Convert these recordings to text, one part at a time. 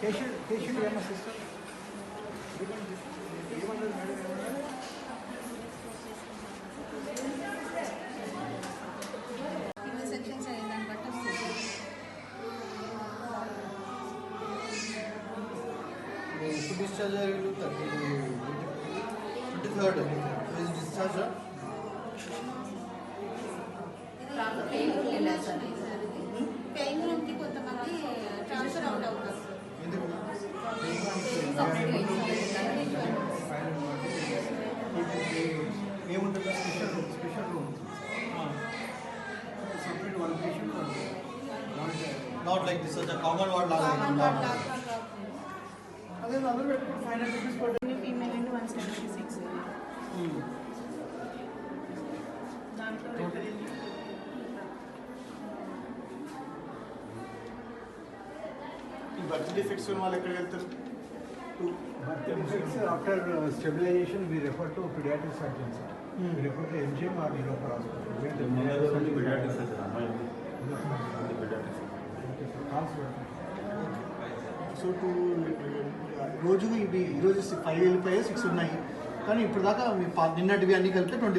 patient ఏమన్నా sister ఏమన్నారు madam sections అయ్యిందని బట్టి ఇప్పుడు డిశ్చార్జ్ అయ్యారు 23rd డిశ్చార్జ్ పెయిన్ లేదు సార్ పెయిన్ నుండి కొంతమంది ట్రాన్స్ఫర్ అవుట్ అవుతారు ఏముంటుంది special room separate one patient or not like this such a common ward common ward like లాగా అదే అందరూ పెట్టుకుని 500 rupees per day ఫీమేల్ అండి 176 దాంట్లో ఈ బర్త్ డిఫెక్ట్స్ ఉన్న వాళ్ళు ఎక్కడికి వెళ్తారు? Birth defects after stabilization we refer to pediatric surgeons. We refer to MGM or Nilofer hospital. Where the pediatrics so రోజు ఇవి ఈరోజు 5 వెళ్ళిపోయాయి 6 ఉన్నాయి కానీ ఇప్పుడు దాకా మీ నిన్నటివి అన్ని కలిపితే 24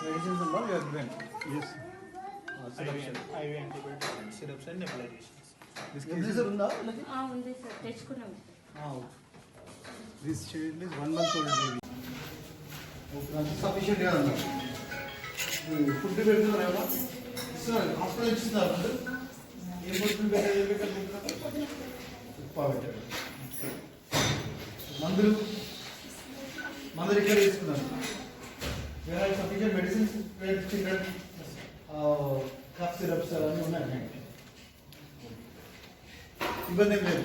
medicines and all you have given. yes IV antibiotics syrups and nebulizations. This Nebulizer ఉందా ఉంది సార్ తెచ్చుకున్నాం this child is 1 month old baby. Sufficient గా ఉన్నారు ఫుడ్ పెడుతున్నారు ఏమో ఇస్తున్నారు హాస్పిటల్ ఇస్తున్నారు ఏం ఫుడ్ పెట్టారు ఉప్మా పెట్టారు మందులు ఇక్కడ తీసుకున్నారు వేరే sufficient medicines children cough syrups అన్నీ ఉన్నాయి ఇబ్బంది ఏం లేదు.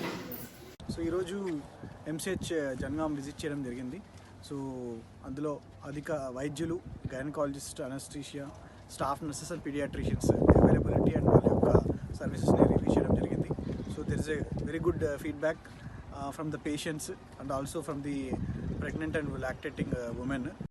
సో ఈరోజు ఎంసీహెచ్ జనగాం విజిట్ చేయడం జరిగింది. సో అందులో అధిక వైద్యులు, gynaecologist, anaesthesia, staff nurses and paediatricians availability and వాళ్ళ యొక్క సర్వీసెస్ని రివ్యూ చేయడం జరిగింది. So there is a very good feedback from the patients and also from the pregnant and lactating women.